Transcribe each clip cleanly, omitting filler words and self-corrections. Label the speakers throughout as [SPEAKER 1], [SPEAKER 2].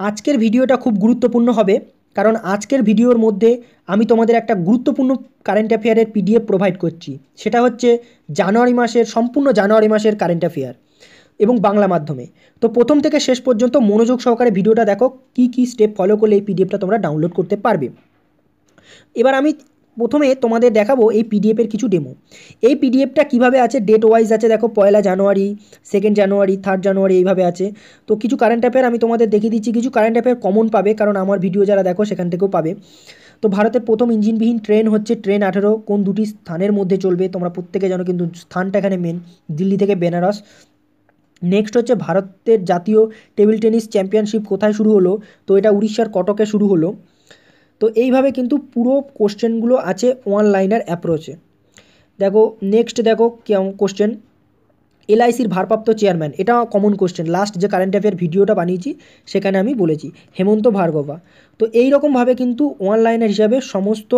[SPEAKER 1] আজকের ভিডিওটা খুব গুরুত্বপূর্ণ হবে, কারণ আজকের ভিডিওর মধ্যে আমি তোমাদের একটা গুরুত্বপূর্ণ কারেন্ট অ্যাফেয়ারের পিডিএফ প্রোভাইড করছি। সেটা হচ্ছে সম্পূর্ণ জানুয়ারি মাসের কারেন্ট অ্যাফেয়ার এবং বাংলা মাধ্যমে। তো প্রথম থেকে শেষ পর্যন্ত মনোযোগ সহকারে ভিডিওটা দেখো, কী কী স্টেপ ফলো করলে এই পিডিএফটা তোমরা ডাউনলোড করতে পারবে। এবার আমি প্রথমে তোমাদের দেখাবো এই পিডিএফের কিছু ডেমো। এই পিডিএফটা কিভাবে আছে, ডেট ওয়াইজ আছে, দেখো 1 জানুয়ারি, 2 জানুয়ারি, 3 জানুয়ারি এইভাবে আছে। তো কিছু কারেন্ট অ্যাফেয়ার আমি তোমাদের দেখিয়ে দিচ্ছি। কিছু কারেন্ট অ্যাফেয়ার কমন পাবে, কারণ আমার ভিডিও যারা দেখো সেখান থেকেও পাবে। তো ভারতের প্রথম ইঞ্জিনবিহীন ট্রেন হচ্ছে ট্রেন 18, কোন দুটি স্থানের মধ্যে চলবে তোমরা প্রত্যেকে জানো, কিন্তু স্থানটা এখানে মেন, দিল্লি থেকে বেনারস। নেক্সট হচ্ছে ভারতের জাতীয় টেবিল টেনিস চ্যাম্পিয়নশিপ কোথায় শুরু হলো, তো এটা উড়িষ্যার কটকে শুরু হলো। তো এইভাবে কিন্তু পুরো কোশ্চেনগুলো আছে ওয়ান লাইনার অ্যাপ্রোচে। দেখো নেক্সট, দেখো কোশ্চেন, এলআইসির ভারপ্রাপ্ত চেয়ারম্যান, এটা কমন কোশ্চেন, লাস্ট যে কারেন্ট অ্যাফেয়ার ভিডিওটা বানিয়েছি সেখানে আমি বলেছি হেমন্ত ভার্গবা। তো এই রকমভাবে কিন্তু ওয়ান লাইনার হিসাবে সমস্ত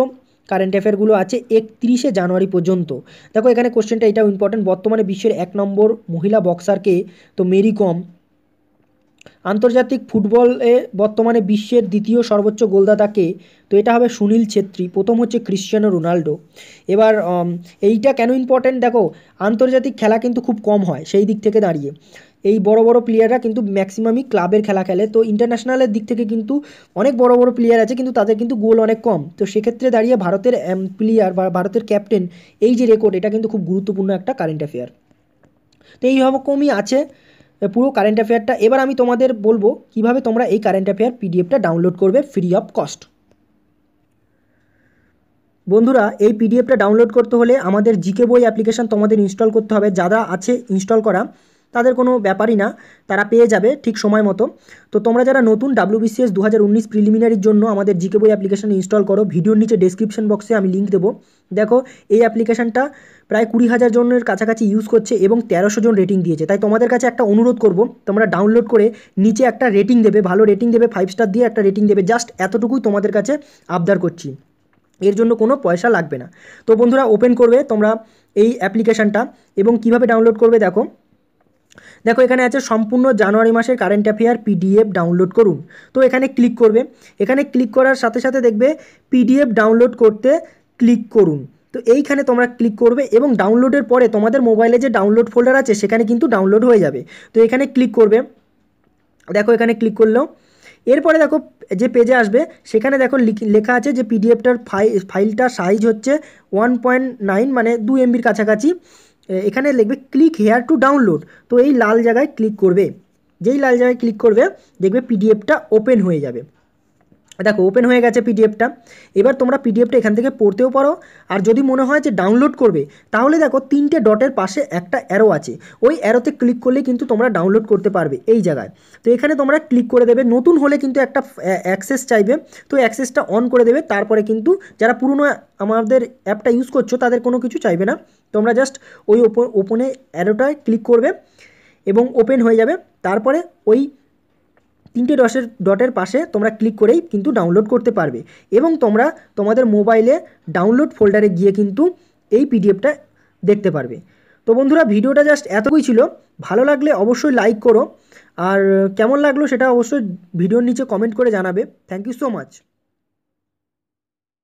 [SPEAKER 1] কারেন্ট অ্যাফেয়ারগুলো আছে 31 জানুয়ারি পর্যন্ত। দেখো এখানে কোশ্চেনটা এটাও ইম্পর্টেন্ট, বর্তমানে বিশ্বের 1 নম্বর মহিলা বক্সারকে, তো মেরি কম। আন্তর্জাতিক ফুটবলে বর্তমানে বিশ্বের দ্বিতীয় সর্বোচ্চ গোলদাতাকে, তো এটা হবে সুনীল ছেত্রী, প্রথম হচ্ছে ক্রিশ্চিয়ানো রোনাল্ডো। এবার এইটা কেন ইম্পর্ট্যান্ট, দেখো আন্তর্জাতিক খেলা কিন্তু খুব কম হয়, সেই দিক থেকে দাঁড়িয়ে এই বড় বড় প্লেয়াররা কিন্তু ম্যাক্সিমামই ক্লাবের খেলা খেলে। তো ইন্টারন্যাশনালের দিক থেকে কিন্তু অনেক বড় বড় প্লেয়ার আছে, কিন্তু তাদের কিন্তু গোল অনেক কম। তো সেক্ষেত্রে দাঁড়িয়ে ভারতের প্লেয়ার বা ভারতের ক্যাপ্টেন, এই যে রেকর্ড, এটা কিন্তু খুব গুরুত্বপূর্ণ একটা কারেন্ট অ্যাফেয়ার। তো এই রকমই আছে পুরো কারেন্ট অ্যাফেয়ারটা। এবার আমি তোমাদের বলবো কিভাবে তোমরা এই কারেন্ট অ্যাফেয়ার পিডিএফটা ডাউনলোড করবে ফ্রি অফ কস্ট। বন্ধুরা, এই পিডিএফটা ডাউনলোড করতে হলে আমাদের জিকে বই অ্যাপ্লিকেশান তোমাদের ইনস্টল করতে হবে। যারা আছে ইনস্টল করা তাদের কোনো ব্যাপারই না, তারা পেয়ে যাবে ঠিক সময় মতো। তো তোমরা যারা নতুন WBCS 2019 প্রিলিমিনারির জন্য আমাদের জিকে বই অ্যাপ্লিকেশান ইনস্টল করো, ভিডিওর নিচে ডেসক্রিপশন বক্সে আমি লিঙ্ক দেবো। দেখো এই অ্যাপ্লিকেশানটা প্রায় 20,000 জনের কাছাকাছি ইউজ করছে এবং 1300 জন রেটিং দিয়েছে। তাই তোমাদের কাছে একটা অনুরোধ করব, তোমরা ডাউনলোড করে নিচে একটা রেটিং দেবে, ভালো রেটিং দেবে, 5 স্টার দিয়ে একটা রেটিং দেবে। জাস্ট এতটুকুই তোমাদের কাছে আবদার করছি, এর জন্য কোনো পয়সা লাগবে না। তো বন্ধুরা, ওপেন করবে তোমরা এই অ্যাপ্লিকেশানটা এবং কিভাবে ডাউনলোড করবে দেখো। দেখো এখানে আছে সম্পূর্ণ জানুয়ারি মাসের কারেন্ট অ্যাফেয়ার পিডিএফ ডাউনলোড করুন। তো এখানে ক্লিক করবে, এখানে ক্লিক করার সাথে সাথে দেখবে পিডিএফ ডাউনলোড করতে ক্লিক করুন। তো এইখানে তোমরা ক্লিক করবে এবং ডাউনলোডের পরে তোমাদের মোবাইলে যে ডাউনলোড ফোল্ডার আছে সেখানে কিন্তু ডাউনলোড হয়ে যাবে। তো এখানে ক্লিক করবে, দেখো এখানে ক্লিক করলেও এরপরে দেখো যে পেজে আসবে সেখানে দেখো লেখা আছে যে পিডিএফটার ফাইলটার সাইজ হচ্ছে 1.9 মানে 2 MBর কাছাকাছি। এখানে লিখবে ক্লিক হেয়ার টু ডাউনলোড। তো এই লাল জায়গায় ক্লিক করবে, যেই লাল জায়গায় ক্লিক করবে দেখবে পিডিএফটা ওপেন হয়ে যাবে। দেখো ওপেন হয়ে গেছে পিডিএফটা। এবার তোমরা পিডিএফটা এখান থেকে পড়তেও পারো, আর যদি মনে হয় যে ডাউনলোড করবে তাহলে দেখো 3টে ডটের পাশে একটা অ্যারো আছে, ওই অ্যারোতে ক্লিক করলে কিন্তু তোমরা ডাউনলোড করতে পারবে এই জায়গায়। তো এখানে তোমরা ক্লিক করে দেবে, নতুন হলে কিন্তু একটা অ্যাক্সেস চাইবে, তো অ্যাক্সেসটা অন করে দেবে। তারপরে কিন্তু যারা পুরনো আমাদের অ্যাপটা ইউজ করছো তাদের কোনো কিছু চাইবে না, তোমরা জাস্ট ওই ওপেনে অ্যারোটায় ক্লিক করবে এবং ওপেন হয়ে যাবে। তারপরে ওই 3টে ডটের পাশে তোমরা ক্লিক করেই কিন্তু ডাউনলোড করতে পারবে এবং তোমরা তোমাদের মোবাইলে ডাউনলোড ফোল্ডারে গিয়ে কিন্তু এই পিডিএফটা দেখতে পারবে। তো বন্ধুরা, ভিডিওটা জাস্ট এতটুকুই ছিল। ভালো লাগলে অবশ্যই লাইক করো, আর কেমন লাগলো সেটা অবশ্যই ভিডিওর নিচে কমেন্ট করে জানাবে। Thank you so much.